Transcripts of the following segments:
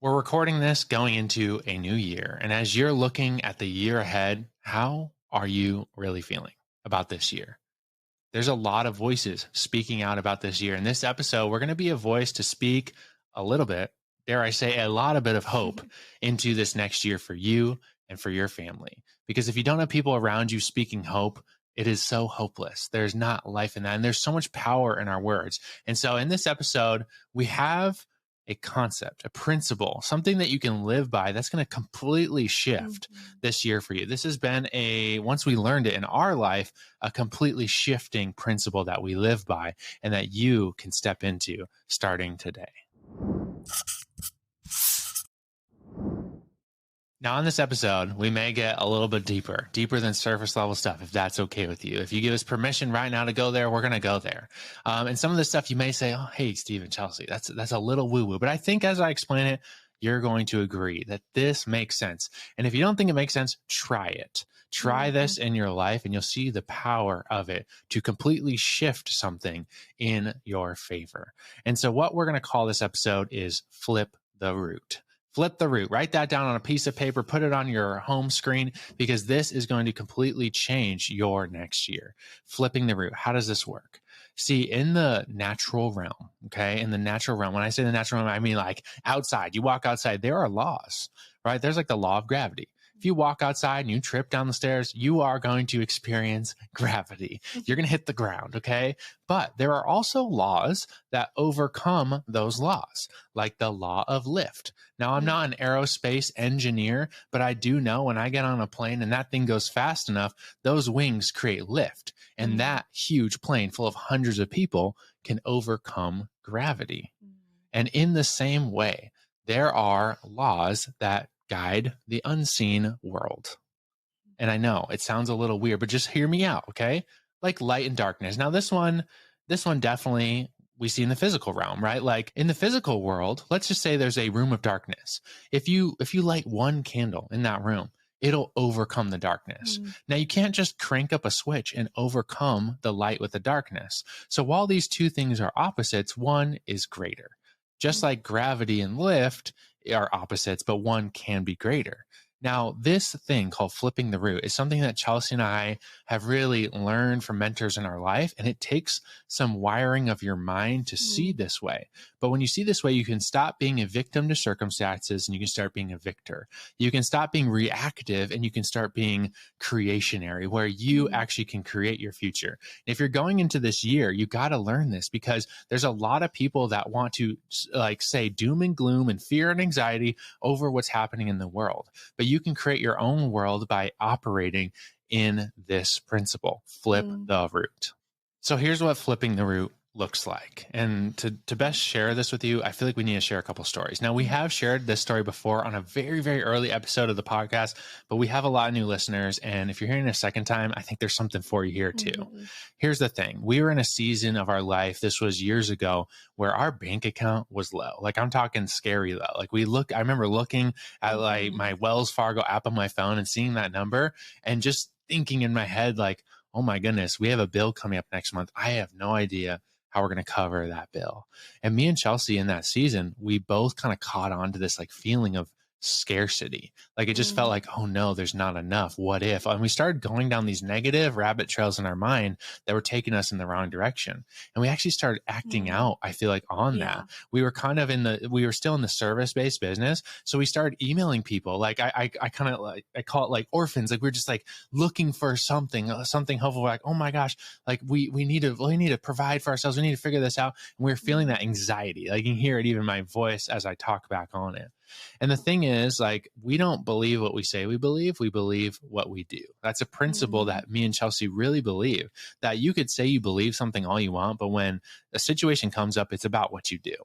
We're recording this going into a new year. And as you're looking at the year ahead, how are you really feeling about this year? There's a lot of voices speaking out about this year. In this episode, we're going to be a voice to speak a little bit, dare I say, a lot of bit of hope into this next year for you and for your family. Because if you don't have people around you speaking hope, it is so hopeless. There's not life in that. And there's so much power in our words. And so in this episode, we have a concept, a principle, something that you can live by that's going to completely shift this year for you. This has been once we learned it in our life, a completely shifting principle that we live by and that you can step into starting today. Now, on this episode, we may get a little bit deeper than surface level stuff, if that's okay with you. If you give us permission right now to go there, we're going to go there. And some of the stuff you may say, oh, hey, Steve and Chelsey, that's a little woo-woo. But I think as I explain it, you're going to agree that this makes sense. And if you don't think it makes sense, try it. Try this in your life and you'll see the power of it to completely shift something in your favor. And so what we're going to call this episode is Flip the Root. Flip the root. Write that down on a piece of paper, put it on your home screen, because this is going to completely change your next year. Flipping the root. How does this work? See, in the natural realm, okay? In the natural realm, when I say the natural realm, I mean like outside. You walk outside, there are laws, right? There's like the law of gravity. If you walk outside and you trip down the stairs, you are going to experience gravity. You're going to hit the ground, okay? But there are also laws that overcome those laws, like the law of lift. Now, I'm not an aerospace engineer, but I do know when I get on a plane and that thing goes fast enough, those wings create lift. And that huge plane full of hundreds of people can overcome gravity. And in the same way, there are laws that guide the unseen world. And I know it sounds a little weird, but just hear me out, okay? Like light and darkness. Now, this one definitely we see in the physical realm, right? Like in the physical world, let's just say there's a room of darkness. If you light one candle in that room, it'll overcome the darkness. Now, you can't just crank up a switch and overcome the light with the darkness. So while these two things are opposites, one is greater. Just like gravity and lift are opposites, but one can be greater. Now, this thing called flipping the root is something that Chelsey and I have really learned from mentors in our life, and it takes some wiring of your mind to see this way. But when you see this way, you can stop being a victim to circumstances and you can start being a victor. You can stop being reactive and you can start being creationary, where you actually can create your future. And if you're going into this year, you got to learn this, because there's a lot of people that want to like say doom and gloom and fear and anxiety over what's happening in the world. But you can create your own world by operating in this principle, flip the root. So here's what flipping the root looks like. And to best share this with you, I feel like we need to share a couple stories. Now, we have shared this story before on a very, very early episode of the podcast, but we have a lot of new listeners. And if you're hearing it a second time, I think there's something for you here too. Here's the thing. We were in a season of our life, this was years ago, where our bank account was low. Like I'm talking scary low. Like I remember looking at like my Wells Fargo app on my phone and seeing that number and just thinking in my head, like, oh my goodness, we have a bill coming up next month. I have no idea how we're going to cover that bill. And me and Chelsey in that season, we both kind of caught on to this like feeling of scarcity. Like it just felt like, oh no, there's not enough. What if? And we started going down these negative rabbit trails in our mind that were taking us in the wrong direction. And we actually started acting out, I feel like, on that. We were kind of we were still in the service-based business. So we started emailing people. Like I kind of like, I call it like orphans. Like we're just like looking for something helpful. We're like, oh my gosh, like we need to provide for ourselves. We need to figure this out. And we were feeling that anxiety. Like you can hear it even in my voice as I talk back on it. And the thing is, like, we don't believe what we say we believe what we do. That's a principle that me and Chelsey really believe, that you could say you believe something all you want, but when a situation comes up, it's about what you do.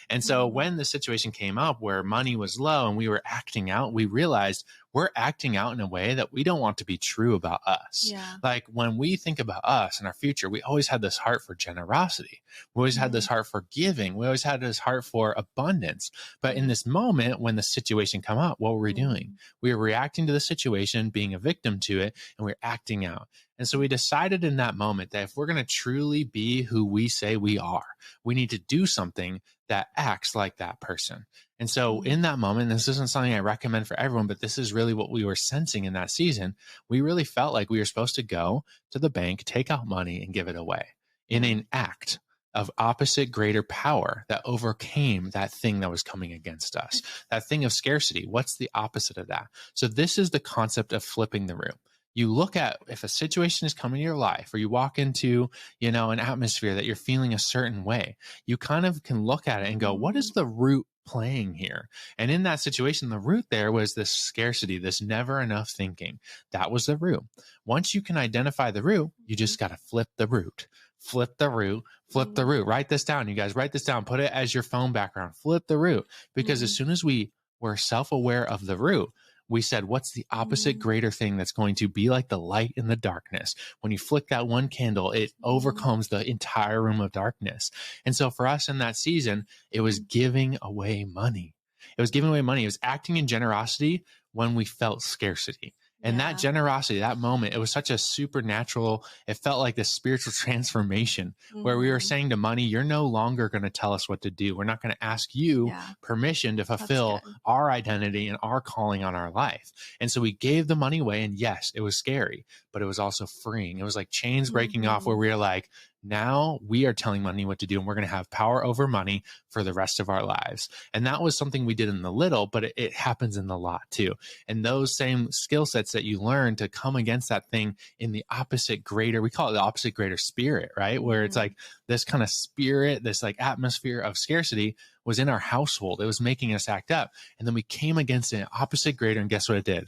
And so when the situation came up where money was low and we were acting out, we realized we're acting out in a way that we don't want to be true about us. Yeah. Like when we think about us and our future, we always had this heart for generosity. We always had this heart for giving. We always had this heart for abundance. But in this moment, when the situation come up, what were we doing? We were reacting to the situation, being a victim to it, and we we're acting out. And so we decided in that moment that if we're going to truly be who we say we are, we need to do something that acts like that person. And so in that moment, this isn't something I recommend for everyone, but this is really what we were sensing in that season. We really felt like we were supposed to go to the bank, take out money, and give it away in an act of opposite greater power that overcame that thing that was coming against us, that thing of scarcity. What's the opposite of that? So this is the concept of flipping the room. You look at if a situation is coming to your life, or you walk into, an atmosphere that you're feeling a certain way, you kind of can look at it and go, what is the root playing here? And in that situation, the root there was this scarcity, this never enough thinking. That was the root. Once you can identify the root, you just got to flip the root. Flip the root, flip the root. Write this down, you guys. Write this down. Put it as your phone background. Flip the root. Because as soon as we were self-aware of the root, we said, what's the opposite greater thing that's going to be like the light in the darkness? When you flick that one candle, it overcomes the entire room of darkness. And so for us in that season, it was giving away money. It was giving away money. It was acting in generosity when we felt scarcity. And that generosity, that moment, it was such a supernatural, it felt like this spiritual transformation where we were saying to money, you're no longer going to tell us what to do. We're not going to ask you permission to fulfill our identity and our calling on our life. And so we gave the money away. And yes, it was scary, but it was also freeing. It was like chains breaking off where we were like, now we are telling money what to do, and we're going to have power over money for the rest of our lives. And that was something we did in the little, but it happens in the lot too. And those same skill sets that you learn to come against that thing in the opposite greater, we call it the opposite greater spirit, right? Where it's like this kind of spirit, this like atmosphere of scarcity was in our household. It was making us act up. And then we came against an opposite greater, and guess what it did?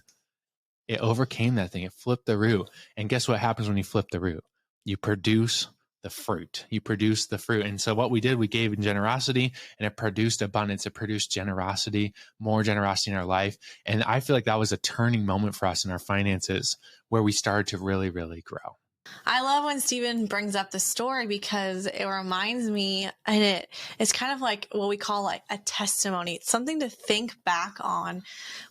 It overcame that thing. It flipped the root. And guess what happens when you flip the root? You produce the fruit. You produce the fruit. And so what we did, we gave in generosity, and it produced abundance. It produced generosity, more generosity in our life. And I feel like that was a turning moment for us in our finances where we started to really, really grow. I love when Stephen brings up the story because it reminds me, and it's kind of like what we call like a testimony. It's something to think back on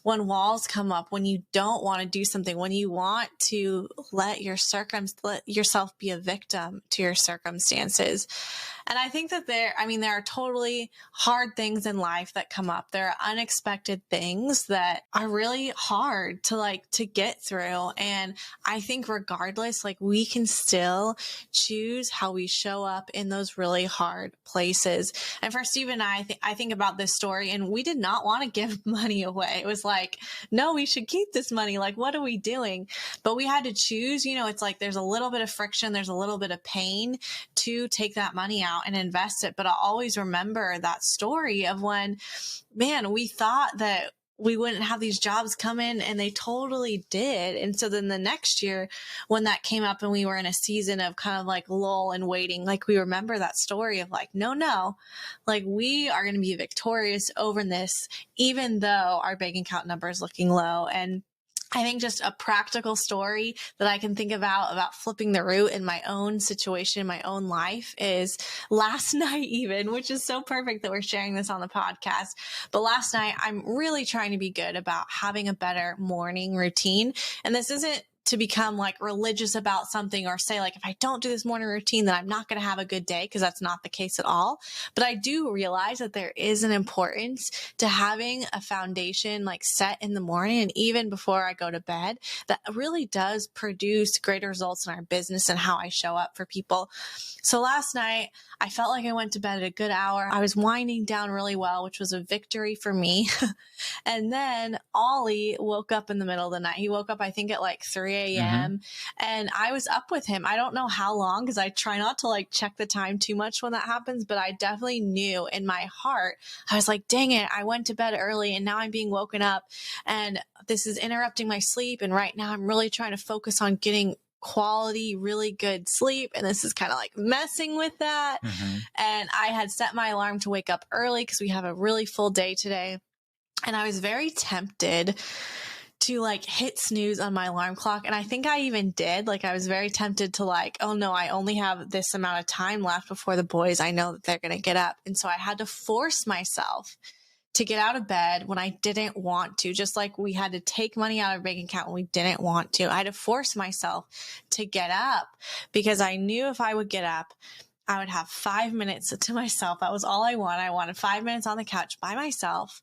when walls come up, when you don't want to do something, when you want to let yourself be a victim to your circumstances. And I think that there are totally hard things in life that come up. There are unexpected things that are really hard to get through. And I think regardless, we can still choose how we show up in those really hard places. And for Steve and I think about this story, and we did not want to give money away. It was like, no, we should keep this money. Like, what are we doing? But we had to choose, it's like there's a little bit of friction, there's a little bit of pain to take that money out and invest it. But I'll always remember that story of when, man, we thought that we wouldn't have these jobs come in, and they totally did. And so then the next year when that came up and we were in a season of kind of like lull and waiting, we remember that story of no, we are going to be victorious over this, even though our bank account number is looking low. And I think just a practical story that I can think about flipping the root in my own situation, in my own life, is last night even, which is so perfect that we're sharing this on the podcast. But last night, I'm really trying to be good about having a better morning routine. And this isn't to become religious about something or say if I don't do this morning routine, then I'm not going to have a good day, because that's not the case at all. But I do realize that there is an importance to having a foundation set in the morning and even before I go to bed that really does produce greater results in our business and how I show up for people. So last night, I felt like I went to bed at a good hour. I was winding down really well, which was a victory for me. And then Ollie woke up in the middle of the night. He woke up, I think, at 3 a.m. And I was up with him. I don't know how long, because I try not to check the time too much when that happens, but I definitely knew in my heart, I was like, dang it, I went to bed early and now I'm being woken up and this is interrupting my sleep. And right now I'm really trying to focus on getting quality, really good sleep. And this is kind of messing with that. And I had set my alarm to wake up early because we have a really full day today. And I was very tempted to hit snooze on my alarm clock. And I think I even did. I was very tempted to oh no, I only have this amount of time left before the boys, I know that they're going to get up. And so I had to force myself to get out of bed when I didn't want to, just like we had to take money out of our bank account when we didn't want to. I had to force myself to get up because I knew if I would get up, I would have 5 minutes to myself. That was all I wanted. I wanted 5 minutes on the couch by myself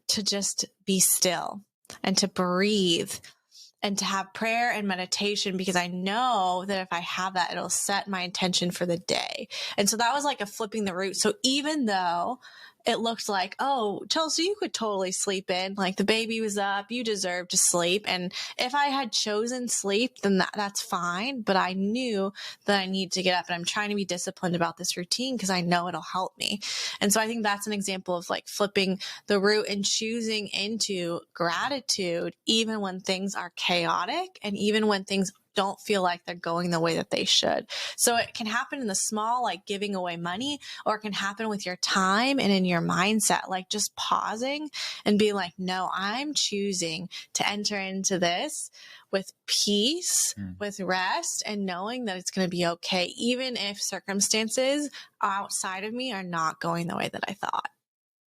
to just be still and to breathe and to have prayer and meditation, because I know that if I have that, it'll set my intention for the day. And so that was like a flipping the root. So even though it looked like, oh, Chelsey, you could totally sleep in, like the baby was up, you deserve to sleep. And if I had chosen sleep, then that's fine. But I knew that I need to get up, and I'm trying to be disciplined about this routine because I know it'll help me. And so I think that's an example of like flipping the root and choosing into gratitude, even when things are chaotic and even when things don't feel like they're going the way that they should. So it can happen in the small, like giving away money, or it can happen with your time and in your mindset, like just pausing and be like, no, I'm choosing to enter into this with peace, with rest, and knowing that it's going to be okay, even if circumstances outside of me are not going the way that I thought.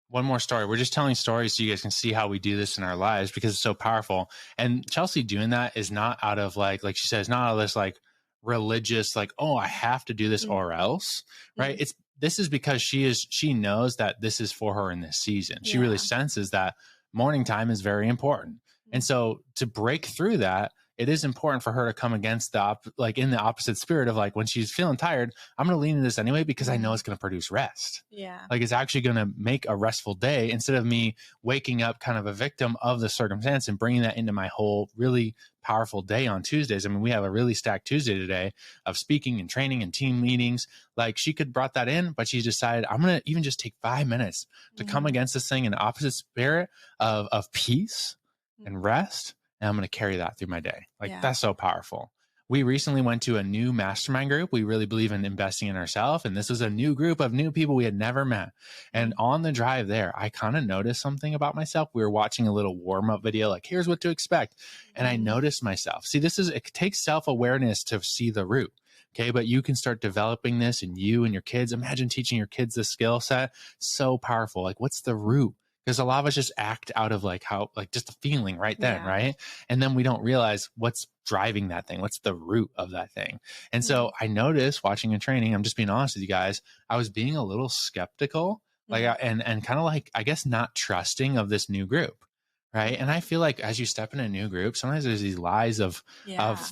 One more story. We're just telling stories so you guys can see how we do this in our lives, because it's so powerful. And Chelsey doing that is not out of like she says, not out of this like religious, like, oh, I have to do this or else, right? This is because she knows that this is for her in this season. She really senses that morning time is very important. And so to break through that, it is important for her to come against in the opposite spirit of like, when she's feeling tired, I'm going to lean into this anyway, because I know it's going to produce rest. Yeah. Like it's actually going to make a restful day, instead of me waking up kind of a victim of the circumstance and bringing that into my whole really powerful day on Tuesdays. I mean, we have a really stacked Tuesday today of speaking and training and team meetings. Like she could brought that in, but she decided, I'm going to even just take 5 minutes to come against this thing in the opposite spirit of peace and rest. And I'm going to carry that through my day. That's so powerful. We recently went to a new mastermind group. We really believe in investing in ourselves. And this was a new group of new people we had never met. And on the drive there, I kind of noticed something about myself. We were watching a little warm-up video, like, here's what to expect. And I noticed myself. See, it takes self-awareness to see the root. Okay. But you can start developing this in you and your kids. Imagine teaching your kids this skill set. So powerful. Like, what's the root? Because a lot of us just act out of like how, like just a feeling right then, right? And then we don't realize what's driving that thing. What's the root of that thing? And so I noticed watching a training, I'm just being honest with you guys, I was being a little skeptical, and kind of like, I guess, not trusting of this new group. Right. And I feel like as you step in a new group, sometimes there's these lies of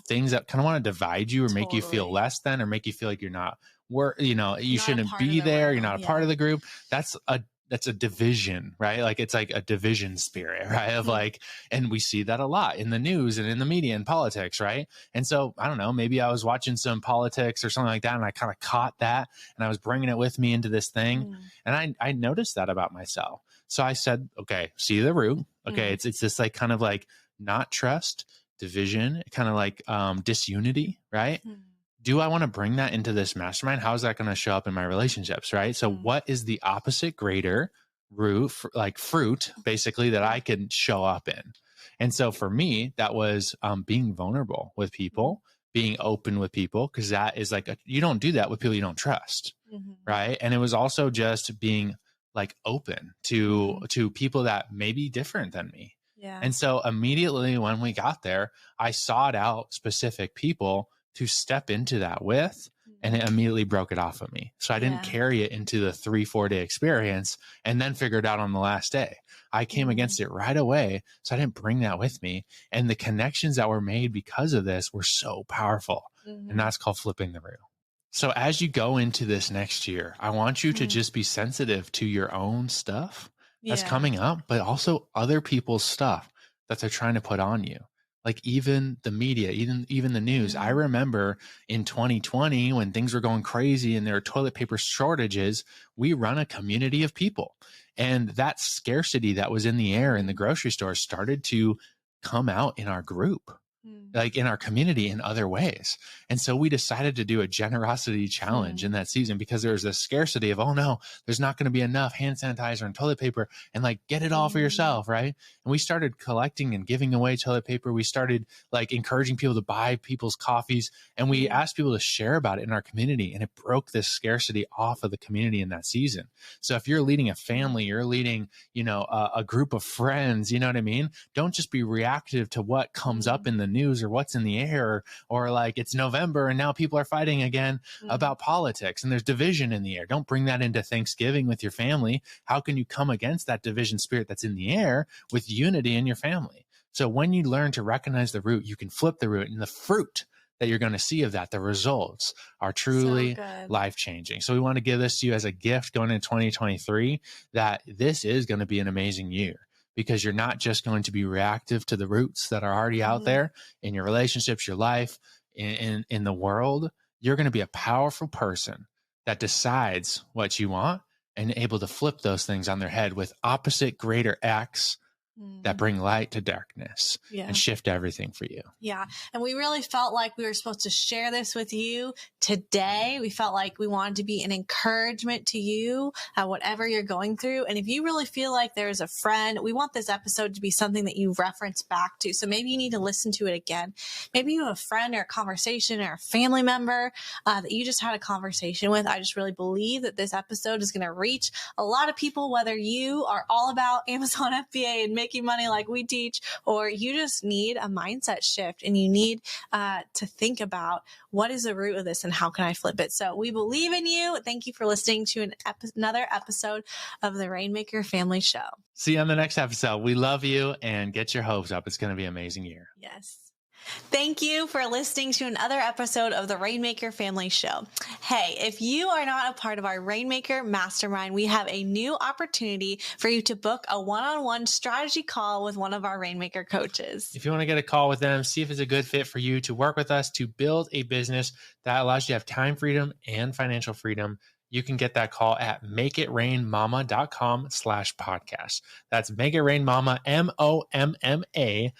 things that kind of want to divide you or make you feel less than, or make you feel like you're not you shouldn't be there. You're not a part of the group. That's a division, right? Like it's like a division spirit, right? Of like, and we see that a lot in the news and in the media and politics, right? And so I don't know, maybe I was watching some politics or something like that, and I kind of caught that, and I was bringing it with me into this thing. And I noticed that about myself. So I said, okay, see the root. Okay. It's this like kind of like not trust, division, kind of like disunity, right? Do I want to bring that into this mastermind? How is that going to show up in my relationships? Right. So what is the opposite greater root, like fruit, basically, that I can show up in? And so for me, that was being vulnerable with people, being open with people, because that is like, you don't do that with people you don't trust. Right. And it was also just being like open to people that may be different than me. And so immediately when we got there, I sought out specific people to step into that with, and it immediately broke it off of me. So I didn't carry it into the 3-4 day experience and then figure it out on the last day. I came against it right away. So I didn't bring that with me. And the connections that were made because of this were so powerful. And that's called flipping the root. So as you go into this next year, I want you to just be sensitive to your own stuff that's coming up, but also other people's stuff that they're trying to put on you. Like even the media, even the news. I remember in 2020 when things were going crazy and there were toilet paper shortages, we run a community of people. And that scarcity that was in the air in the grocery store started to come out in our group, like in our community in other ways. And so we decided to do a generosity challenge in that season, because there was this scarcity of, oh no, there's not going to be enough hand sanitizer and toilet paper, and like, get it all for yourself. Right. And we started collecting and giving away toilet paper. We started like encouraging people to buy people's coffees, and we asked people to share about it in our community, and it broke this scarcity off of the community in that season. So if you're leading a family, you're leading, a group of friends, you know what I mean? Don't just be reactive to what comes up in the news or what's in the air, or like it's November and now people are fighting again about politics and there's division in the air. Don't bring that into Thanksgiving with your family. How can you come against that division spirit that's in the air with unity in your family? So when you learn to recognize the root, you can flip the root, and the fruit that you're going to see of that, the results are truly life-changing. So we want to give this to you as a gift going into 2023, that this is going to be an amazing year, because you're not just going to be reactive to the roots that are already out there in your relationships, your life, in the world. You're going to be a powerful person that decides what you want and able to flip those things on their head with opposite greater acts that bring light to darkness and shift everything for you. Yeah. And we really felt like we were supposed to share this with you today. We felt like we wanted to be an encouragement to you at whatever you're going through. And if you really feel like there's a friend, we want this episode to be something that you reference back to. So maybe you need to listen to it again. Maybe you have a friend or a conversation or a family member that you just had a conversation with. I just really believe that this episode is going to reach a lot of people, whether you are all about Amazon FBA and making money like we teach, or you just need a mindset shift and you need to think about what is the root of this and how can I flip it. So we believe in you. Thank you for listening to another episode of the Rainmaker Family Show. See you on the next episode. We love you, and get your hopes up. It's going to be an amazing year. Yes. Thank you for listening to another episode of the Rainmaker Family Show. Hey, if you are not a part of our Rainmaker Mastermind, we have a new opportunity for you to book a one-on-one strategy call with one of our Rainmaker coaches. If you want to get a call with them, see if it's a good fit for you to work with us to build a business that allows you to have time freedom and financial freedom, you can get that call at makeItrainmama.com/podcast. That's makeItrainmama, MOMMA.com/podcast.